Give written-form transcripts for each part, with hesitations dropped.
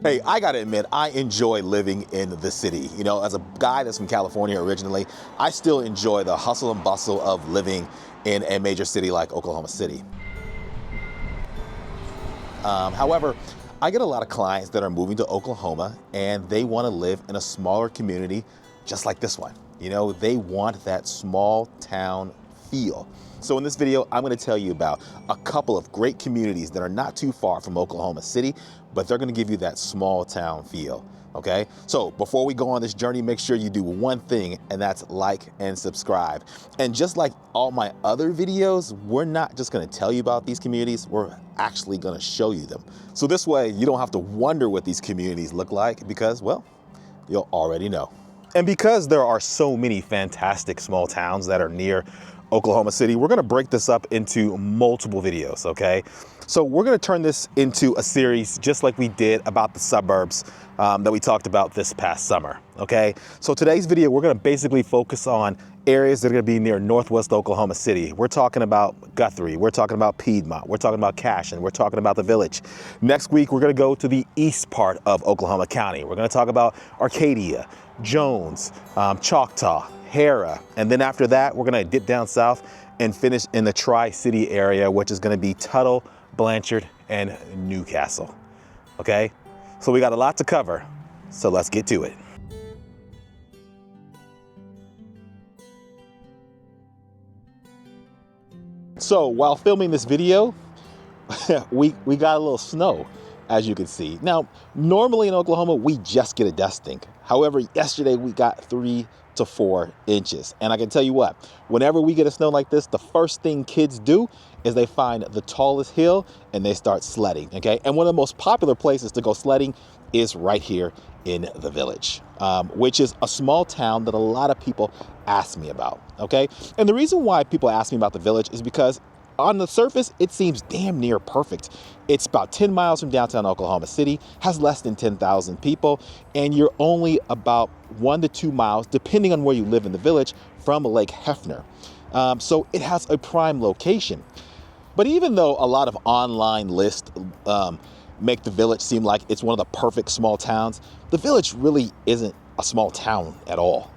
Hey, I gotta admit, I enjoy living in the city. You know, as a guy that's from California originally, I still enjoy the hustle and bustle of living in a major city like Oklahoma City. However, I get a lot of clients that are moving to Oklahoma and they want to live in a smaller community just like this one. You know, they want that small town feel. So in this video, I'm going to tell you about a couple of great communities that are not too far from Oklahoma City, but they're going to give you that small town feel. Okay, so before we go on this journey, make sure you do one thing, and that's like and subscribe. And just like all my other videos, we're not just going to tell you about these communities, we're actually going to show you them. So this way you don't have to wonder what these communities look like because, well, you'll already know. And because there are so many fantastic small towns that are near Oklahoma City, we're going to break this up into multiple videos, okay? So we're going to turn this into a series just like we did about the suburbs that we talked about this past summer, okay? So today's video, we're going to basically focus on areas that are going to be near Northwest Oklahoma City. We're talking about Guthrie, we're talking about Piedmont, we're talking about Cashion, we're talking about the Village. Next week, we're going to go to the east part of Oklahoma County. We're going to talk about Arcadia, Jones, Choctaw, Hera, and then after that, we're going to dip down south and finish in the Tri-City area, which is going to be Tuttle, Blanchard, and Newcastle. Okay, so we got a lot to cover, so let's get to it. So while filming this video, we got a little snow, as you can see. Now, normally in Oklahoma, we just get a dusting. However, yesterday we got 3 to 4 inches. And I can tell you what, whenever we get a snow like this, the first thing kids do is they find the tallest hill and they start sledding, okay? And one of the most popular places to go sledding is right here in the Village, which is a small town that a lot of people ask me about, okay? And the reason why people ask me about the Village is because on the surface, it seems damn near perfect. It's about 10 miles from downtown Oklahoma City, has less than 10,000 people, and you're only about 1 to 2 miles, depending on where you live in the Village, from Lake Hefner. So it has a prime location. But even though a lot of online lists make the Village seem like it's one of the perfect small towns, the Village really isn't a small town at all.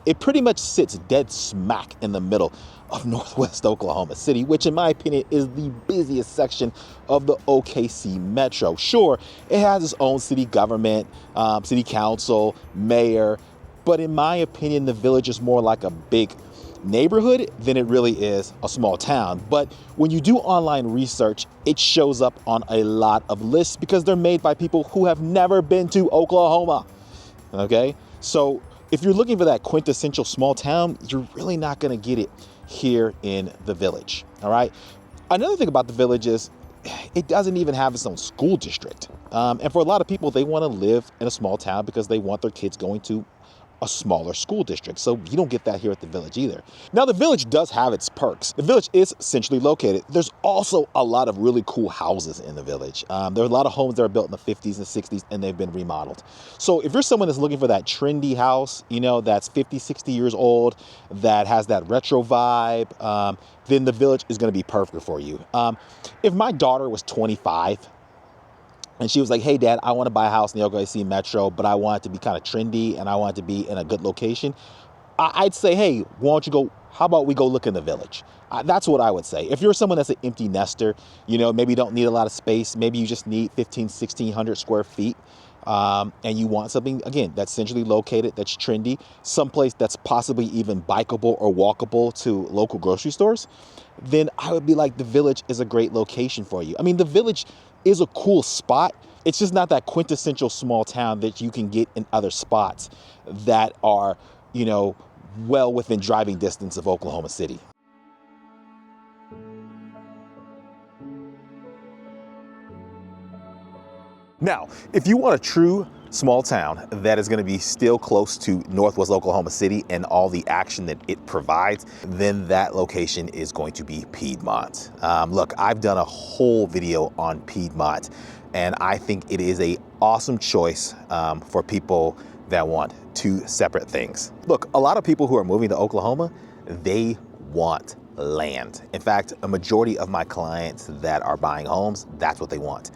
It pretty much sits dead smack in the middle of Northwest Oklahoma City, which in my opinion is the busiest section of the OKC Metro. Sure, it has its own city government, city council, mayor, but in my opinion, the Village is more like a big neighborhood than it really is a small town. But when you do online research, it shows up on a lot of lists because they're made by people who have never been to Oklahoma, okay? So if you're looking for that quintessential small town, you're really not gonna get it here in the Village, all right? Another thing about the Village is it doesn't even have its own school district. And for a lot of people, they wanna live in a small town because they want their kids going to a smaller school district. So you don't get that here at the Village either. Now, the Village does have its perks. The Village is centrally located. There's also a lot of really cool houses in the Village. There are a lot of homes that are built in the 50s and 60s and they've been remodeled. So if you're someone that's looking for that trendy house, you know, that's 50, 60 years old, that has that retro vibe, then the Village is gonna be perfect for you. If my daughter was 25, and she was like, hey, Dad, I want to buy a house in the OKC Metro, but I want it to be kind of trendy and I want it to be in a good location, I'd say, hey, why don't you go, how about we go look in the Village? That's what I would say. If you're someone that's an empty nester, you know, maybe you don't need a lot of space, maybe you just need 1,600 square feet, and you want something, again, that's centrally located, that's trendy, someplace that's possibly even bikeable or walkable to local grocery stores, then I would be like, the Village is a great location for you. I mean, the Village is a cool spot. It's just not that quintessential small town that you can get in other spots that are, you know, well within driving distance of Oklahoma City. Now, if you want a true small town that is going to be still close to Northwest Oklahoma City and all the action that it provides, then that location is going to be Piedmont. Look, I've done a whole video on Piedmont, and I think it is an awesome choice for people that want two separate things. Look, a lot of people who are moving to Oklahoma, they want land. In fact, a majority of my clients that are buying homes, that's what they want.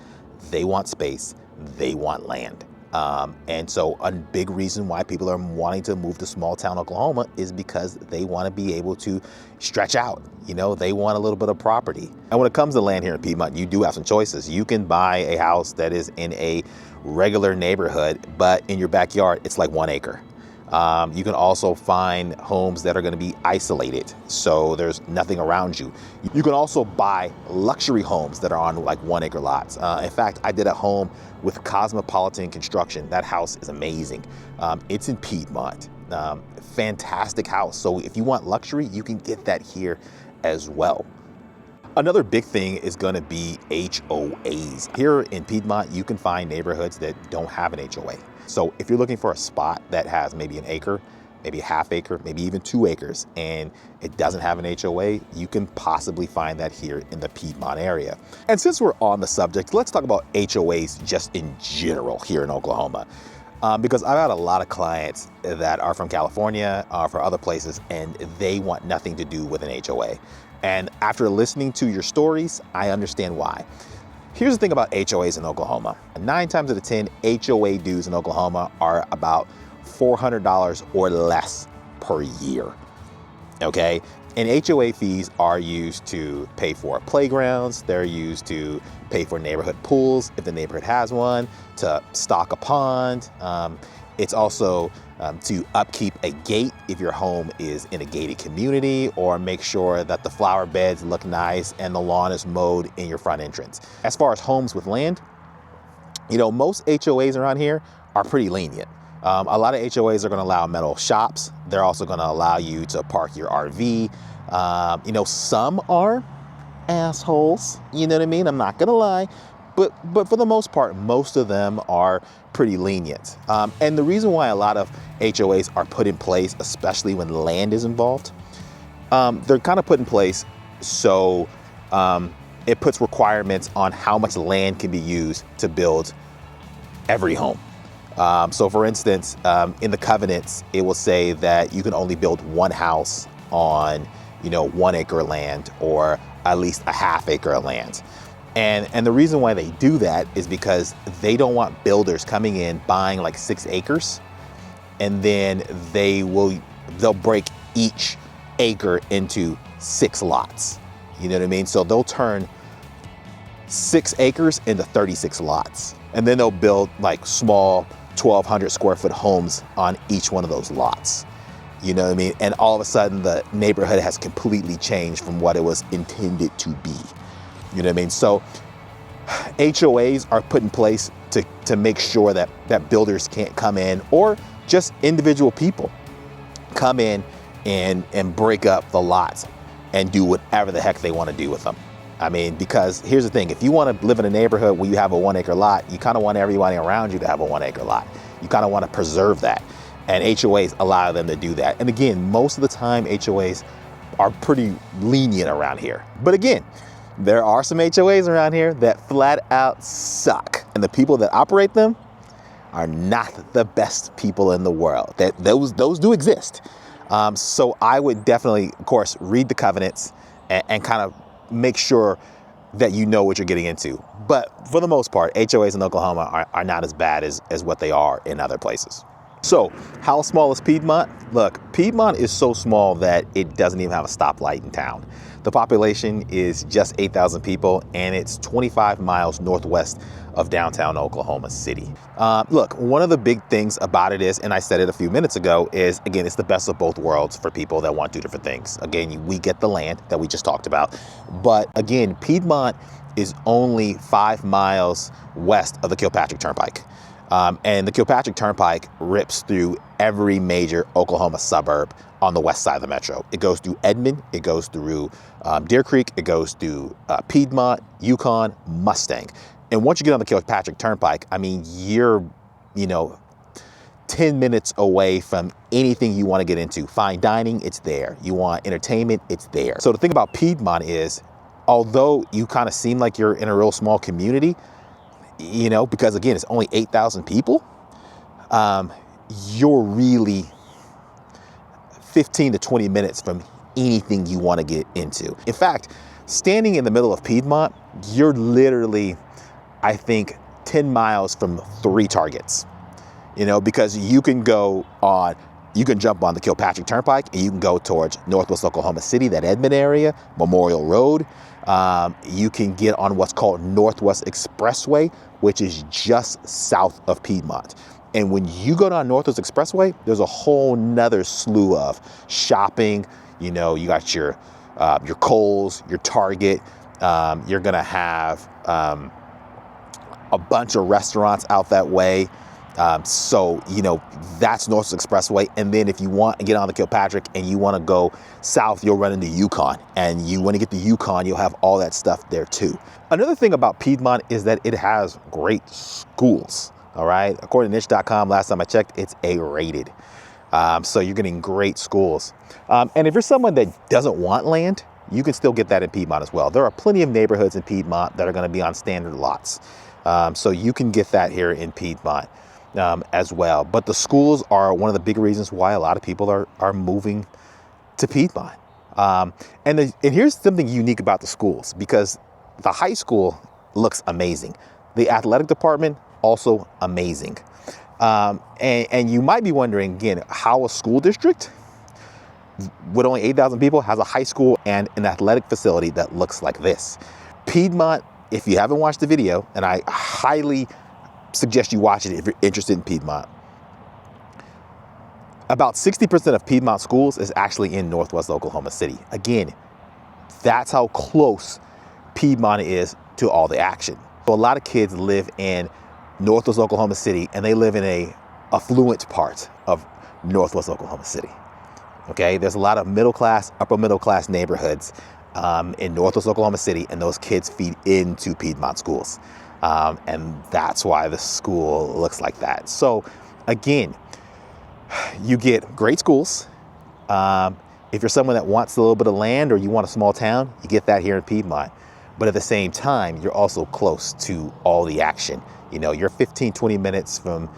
They want space, they want land. And so a big reason why people are wanting to move to small town Oklahoma is because they want to be able to stretch out. You know, they want a little bit of property. And when it comes to land here in Piedmont, you do have some choices. You can buy a house that is in a regular neighborhood, but in your backyard, it's like 1 acre. You can also find homes that are going to be isolated, so there's nothing around you. You can also buy luxury homes that are on like 1 acre lots. In fact, I did a home with Cosmopolitan Construction. That house is amazing. It's in Piedmont. Fantastic house. So if you want luxury, you can get that here as well. Another big thing is going to be HOAs. Here in Piedmont, you can find neighborhoods that don't have an HOA. So if you're looking for a spot that has maybe an acre, maybe a half acre, maybe even 2 acres, and it doesn't have an HOA, you can possibly find that here in the Piedmont area. And since we're on the subject, let's talk about HOAs just in general here in Oklahoma. Because I've had a lot of clients that are from California, for other places, and they want nothing to do with an HOA. And after listening to your stories, I understand why. Here's the thing about HOAs in Oklahoma. 9 times out of 10, HOA dues in Oklahoma are about $400 or less per year, okay? And HOA fees are used to pay for playgrounds. They're used to pay for neighborhood pools, if the neighborhood has one, to stock a pond. It's also to upkeep a gate if your home is in a gated community, or make sure that the flower beds look nice and the lawn is mowed in your front entrance. As far as homes with land, you know, most HOAs around here are pretty lenient. A lot of HOAs are going to allow metal shops. They're also going to allow you to park your RV. You know, some are assholes, you know what I mean? I'm not going to lie. But for the most part, most of them are pretty lenient. And the reason why a lot of HOAs are put in place, especially when land is involved, they're kind of put in place so it puts requirements on how much land can be used to build every home. So for instance, in the covenants, it will say that you can only build 1 house on, you know, 1 acre land, or at least a half acre of land. And the reason why they do that is because they don't want builders coming in buying like 6 acres, and then they'll break each acre into 6 lots. You know what I mean? So they'll turn 6 acres into 36 lots, and then they'll build like small 1,200 square foot homes on each one of those lots. You know what I mean? And all of a sudden the neighborhood has completely changed from what it was intended to be. You know what I mean? So HOAs are put in place to make sure that builders can't come in, or just individual people come in and break up the lots and do whatever the heck they want to do with them. I mean, because here's the thing, if you want to live in a neighborhood where you have a 1 acre lot, you kind of want everybody around you to have a 1 acre lot. You kind of want to preserve that. And HOAs allow them to do that. And again, most of the time HOAs are pretty lenient around here. But again, there are some HOAs around here that flat out suck. And the people that operate them are not the best people in the world. Those do exist. So I would definitely, of course, read the covenants and kind of make sure that you know what you're getting into. But for the most part, HOAs in Oklahoma are not as bad as what they are in other places. So how small is Piedmont? Look, Piedmont is so small that it doesn't even have a stoplight in town. The population is just 8,000 people, and it's 25 miles northwest of downtown Oklahoma City. Look, one of the big things about it is, and I said it a few minutes ago, is again, it's the best of both worlds for people that want to do different things. Again, we get the land that we just talked about, but again, Piedmont is only 5 miles west of the Kilpatrick Turnpike. And the Kilpatrick Turnpike rips through every major Oklahoma suburb on the west side of the metro. It goes through Edmond, it goes through Deer Creek, it goes through Piedmont, Yukon, Mustang. And once you get on the Kilpatrick Turnpike, I mean, you're, 10 minutes away from anything you want to get into. Fine dining, it's there. You want entertainment, it's there. So the thing about Piedmont is, although you kind of seem like you're in a real small community, because again, it's only 8,000 people, you're really 15 to 20 minutes from anything you want to get into. In fact, standing in the middle of Piedmont, you're literally, I think, 10 miles from 3 targets, you know, because you can jump on the Kilpatrick Turnpike and you can go towards Northwest Oklahoma City, that Edmond area, Memorial Road. You can get on what's called Northwest Expressway, which is just south of Piedmont. And when you go down Northwest Expressway, there's a whole nother slew of shopping. You know, you got your Kohl's, your Target. You're gonna have a bunch of restaurants out that way. So, you know, that's Northwest Expressway. And then if you want to get on the Kilpatrick and you want to go south, you'll run into Yukon. And you want to get to Yukon, you'll have all that stuff there too. Another thing about Piedmont is that it has great schools. All right. According to niche.com, last time I checked, it's A-rated. So you're getting great schools. And if you're someone that doesn't want land, you can still get that in Piedmont as well. There are plenty of neighborhoods in Piedmont that are going to be on standard lots. So you can get that here in Piedmont as well. But the schools are one of the big reasons why a lot of people are moving to Piedmont. And here's something unique about the schools, because the high school looks amazing. The athletic department, also amazing. And you might be wondering, again, how a school district with only 8,000 people has a high school and an athletic facility that looks like this. Piedmont, if you haven't watched the video, and I highly suggest you watch it if you're interested in Piedmont, about 60% of Piedmont schools is actually in Northwest Oklahoma City. Again, that's how close Piedmont is to all the action. So a lot of kids live in Northwest Oklahoma City, and they live in a affluent part of Northwest Oklahoma City. Okay, there's a lot of middle class, upper middle class neighborhoods in Northwest Oklahoma City, and those kids feed into Piedmont schools. And that's why the school looks like that. So again, you get great schools. If you're someone that wants a little bit of land or you want a small town, you get that here in Piedmont. But at the same time, you're also close to all the action. You know, you're 15, 20 minutes from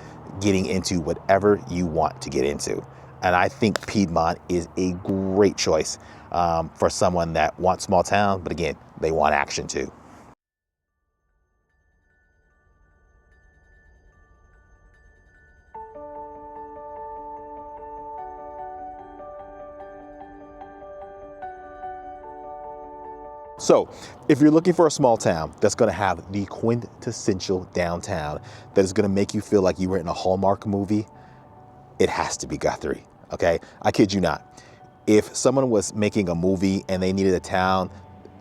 getting into whatever you want to get into. And I think Piedmont is a great choice for someone that wants small town, but again, they want action too. So if you're looking for a small town that's going to have the quintessential downtown that is going to make you feel like you were in a Hallmark movie, it has to be Guthrie. Okay, I kid you not. If someone was making a movie and they needed a town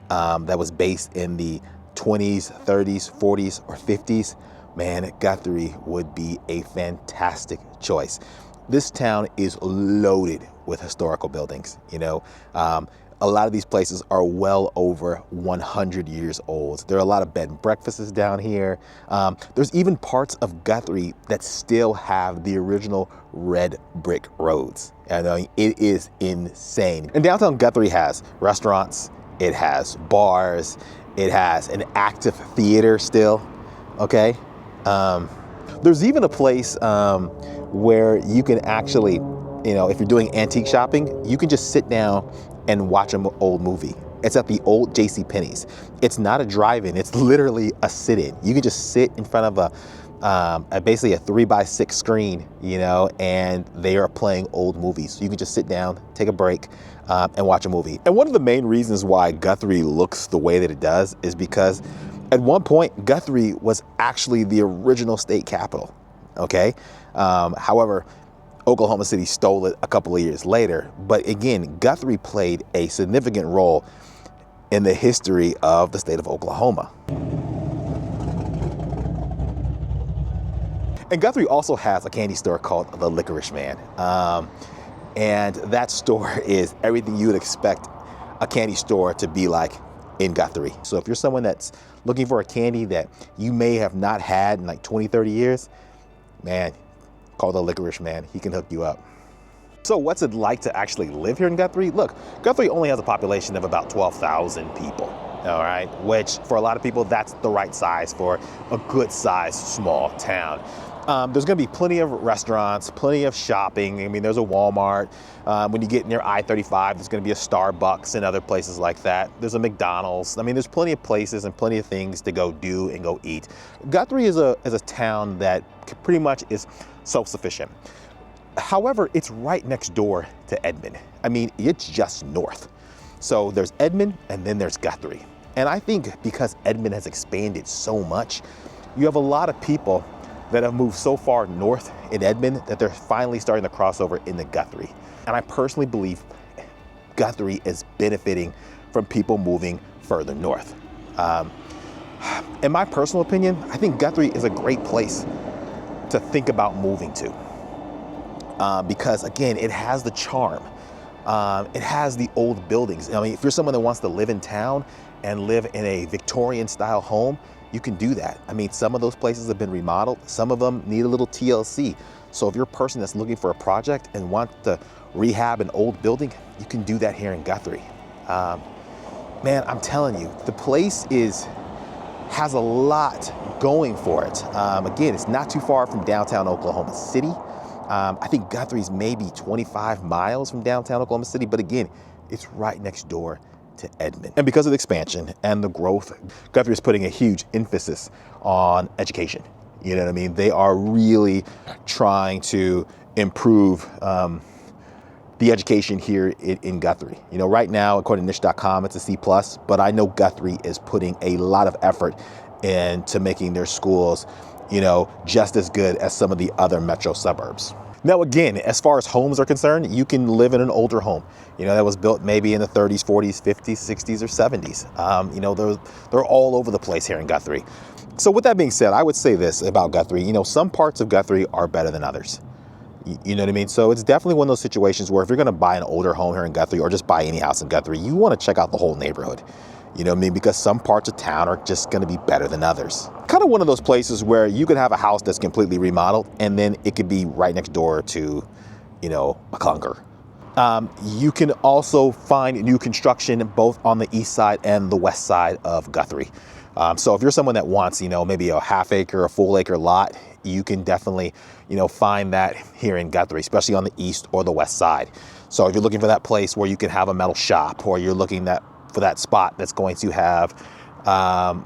that was based in the 20s, 30s, 40s, or 50s, man, Guthrie would be a fantastic choice. This town is loaded with historical buildings. You know, a lot of these places are well over 100 years old. There are a lot of bed and breakfasts down here. There's even parts of Guthrie that still have the original red brick roads. I mean, it is insane. And downtown Guthrie has restaurants, it has bars, it has an active theater still, okay? There's even a place where you can actually, you know, if you're doing antique shopping, you can just sit down and watch an old movie. It's at the old JCPenney's. It's not a drive-in, it's literally a sit-in. You can just sit in front of basically a 3x6 screen, you know, and they are playing old movies. So you can just sit down, take a break, and watch a movie. And one of the main reasons why Guthrie looks the way that it does is because at one point, Guthrie was actually the original state capital, okay? However, Oklahoma City stole it a couple of years later. But again, Guthrie played a significant role in the history of the state of Oklahoma. And Guthrie also has a candy store called the Licorice Man. And that store is everything you would expect a candy store to be like in Guthrie. So if you're someone that's looking for a candy that you may have not had in like 20, 30 years, man, call the Licorice Man. He can hook you up. So what's it like to actually live here in Guthrie? Look, Guthrie only has a population of about 12,000 people, all right? Which for a lot of people, that's the right size for a good sized small town. There's going to be plenty of restaurants, plenty of shopping. I mean, there's a Walmart. When you get near I-35, there's going to be a Starbucks and other places like that. There's a McDonald's. I mean, there's plenty of places and plenty of things to go do and go eat. Guthrie is a town that pretty much is self-sufficient. However, it's right next door to Edmond. I mean, it's just north. So there's Edmond and then there's Guthrie. And I think because Edmond has expanded so much, you have a lot of people that have moved so far north in Edmond that they're finally starting to cross over into Guthrie. And I personally believe Guthrie is benefiting from people moving further north. In my personal opinion, I think Guthrie is a great place to think about moving to. Because again, it has the charm. It has the old buildings. I mean, if you're someone that wants to live in town and live in a Victorian style home, you can do that. I mean, some of those places have been remodeled. Some of them need a little TLC. So if you're a person that's looking for a project and wants to rehab an old building, you can do that here in Guthrie. Man, I'm telling you, the place has a lot going for it. Again, it's not too far from downtown Oklahoma City. I think Guthrie's maybe 25 miles from downtown Oklahoma City, but again, it's right next door to Edmond. And because of the expansion and the growth, Guthrie is putting a huge emphasis on education. You know what I mean? They are really trying to improve the education here in Guthrie. You know, right now, according to niche.com, it's a C+, but I know Guthrie is putting a lot of effort into making their schools, you know, just as good as some of the other metro suburbs. Now, again, as far as homes are concerned, you can live in an older home, you know, that was built maybe in the 30s, 40s, 50s, 60s, or 70s. You know, they're all over the place here in Guthrie. So with that being said, I would say this about Guthrie. You know, some parts of Guthrie are better than others. You know what I mean? So it's definitely one of those situations where if you're going to buy an older home here in Guthrie or just buy any house in Guthrie, you want to check out the whole neighborhood. You know what I mean? Because some parts of town are just going to be better than others. Kind of one of those places where you could have a house that's completely remodeled and then it could be right next door to, you know, a clunker. You can also find new construction both on the east side and the west side of Guthrie. So if you're someone that wants, you know, maybe a half acre, a full acre lot, you can definitely, you know, find that here in Guthrie, especially on the east or the west side. So if you're looking for that place where you can have a metal shop, or you're looking for that spot that's going to have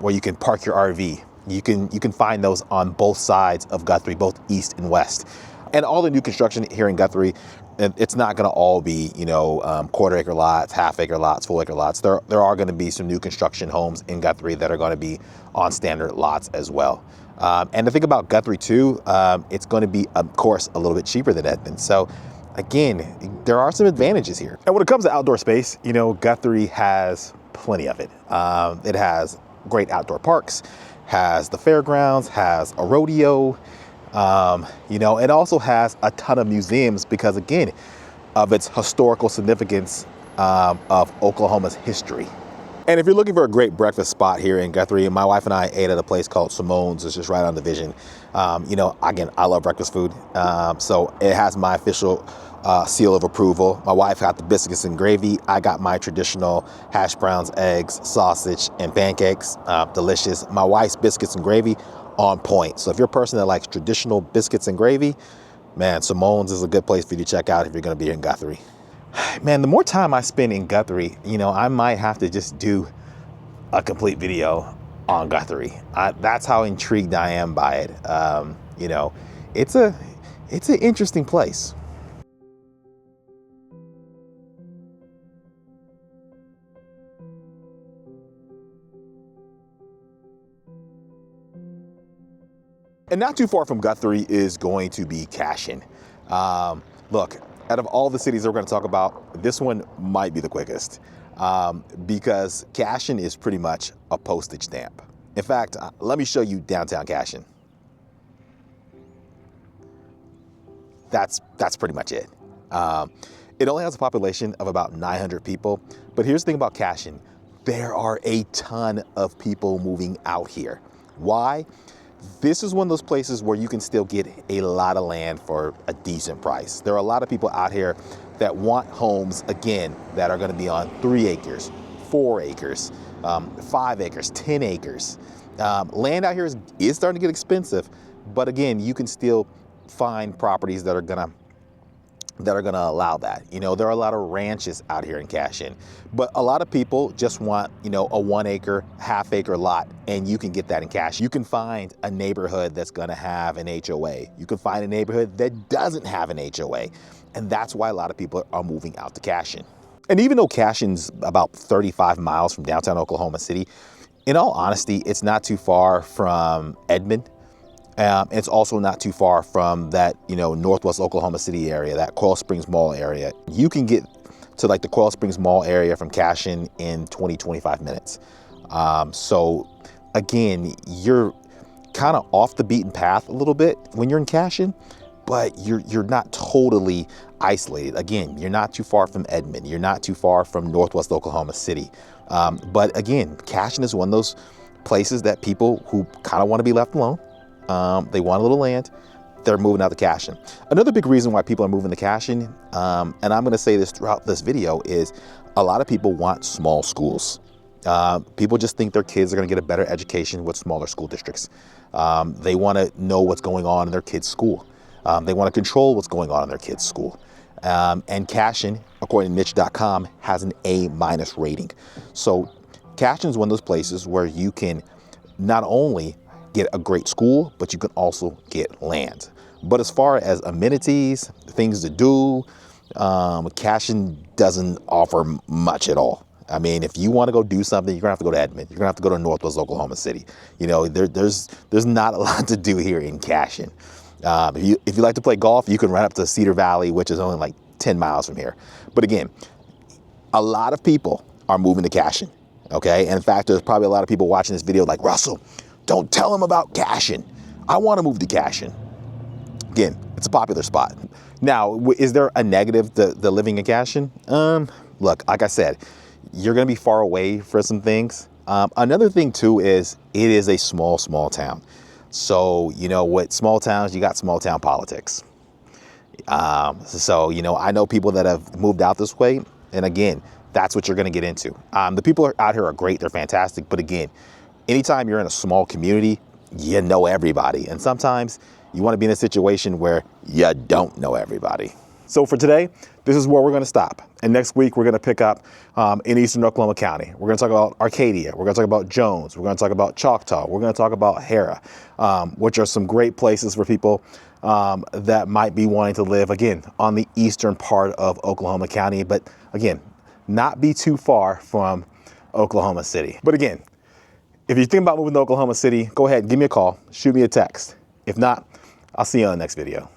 where you can park your RV, you can find those on both sides of Guthrie, both east and west. And all the new construction here in Guthrie, it's not going to all be, you know, quarter acre lots, half acre lots, full acre lots. There are going to be some new construction homes in Guthrie that are going to be on standard lots as well. And the thing about Guthrie too, it's going to be, of course, a little bit cheaper than Edmond. So again, there are some advantages here. And when it comes to outdoor space, you know, Guthrie has plenty of it. It has great outdoor parks, has the fairgrounds, has a rodeo. You know, it also has a ton of museums because, again, of its historical significance of Oklahoma's history. And if you're looking for a great breakfast spot here in Guthrie, my wife and I ate at a place called Simone's. It's just right on Division. You know, again, I love breakfast food. So it has my official seal of approval. My wife got the biscuits and gravy. I got my traditional hash browns, eggs, sausage, and pancakes. Delicious. My wife's biscuits and gravy, on point. So if you're a person that likes traditional biscuits and gravy, man, Simone's is a good place for you to check out if you're going to be in Guthrie. Man, the more time I spend in Guthrie, you know, I might have to just do a complete video on Guthrie. That's how intrigued I am by it. You know, it's an interesting place. And not too far from Guthrie is going to be Cashion. Look, out of all the cities that we're going to talk about, this one might be the quickest because Cashion is pretty much a postage stamp. In fact, let me show you downtown Cashion. That's pretty much it. It only has a population of about 900 people, but here's the thing about Cashion. There are a ton of people moving out here. Why? This is one of those places where you can still get a lot of land for a decent price. There are a lot of people out here that want homes, again, that are going to be on 3 acres, 4 acres, 5 acres, 10 acres. Land out here is starting to get expensive, But again, you can still find properties that are gonna allow that. You know, there are a lot of ranches out here in Cashion, but a lot of people just want, you know, a 1 acre, half-acre lot, and you can get that in Cashion. You can find a neighborhood that's gonna have an HOA. You can find a neighborhood that doesn't have an HOA, and that's why a lot of people are moving out to Cashion. And even though Cashion's about 35 miles from downtown Oklahoma City, in all honesty, it's not too far from Edmond. It's also not too far from that, you know, Northwest Oklahoma City area, that Coral Springs Mall area. You can get to like the Coral Springs Mall area from Cashion in 20-25 minutes. So again, you're kind of off the beaten path a little bit when you're in Cashion, but you're not totally isolated. Again, you're not too far from Edmond. You're not too far from Northwest Oklahoma City. But again, Cashion is one of those places that people who kind of want to be left alone. They want a little land, they're moving out to Cashion. Another big reason why people are moving to Cashion, and I'm gonna say this throughout this video, is a lot of people want small schools. People just think their kids are gonna get a better education with smaller school districts. They wanna know what's going on in their kids' school. They wanna control what's going on in their kids' school. And Cashion, according to niche.com, has an A- rating. So Cashion is one of those places where you can not only get a great school, but you can also get land. But as far as amenities, things to do, Cashion doesn't offer much at all. I mean, if you want to go do something, you're gonna have to go to Edmond. You're gonna have to go to Northwest Oklahoma City. You know, there's not a lot to do here in Cashion. If you like to play golf, you can run up to Cedar Valley, which is only like 10 miles from here. But again, a lot of people are moving to Cashion. Okay, and in fact, there's probably a lot of people watching this video like, Russell, don't tell them about Cashion. I want to move to Cashion. Again, it's a popular spot. Now, is there a negative to living in Cashion? Look, like I said, you're going to be far away for some things. Another thing too is it is a small town. So, you know, with small towns, you got small town politics. So, you know, I know people that have moved out this way, and again, that's what you're going to get into. The people out here are great. They're fantastic. But again, anytime you're in a small community, you know everybody. And sometimes you want to be in a situation where you don't know everybody. So for today, this is where we're going to stop. And next week, we're going to pick up in eastern Oklahoma County. We're going to talk about Arcadia. We're going to talk about Jones. We're going to talk about Choctaw. We're going to talk about Hera, which are some great places for people that might be wanting to live, again, on the eastern part of Oklahoma County. But again, not be too far from Oklahoma City. But again, if you're thinking about moving to Oklahoma City, go ahead, give me a call, shoot me a text. If not, I'll see you on the next video.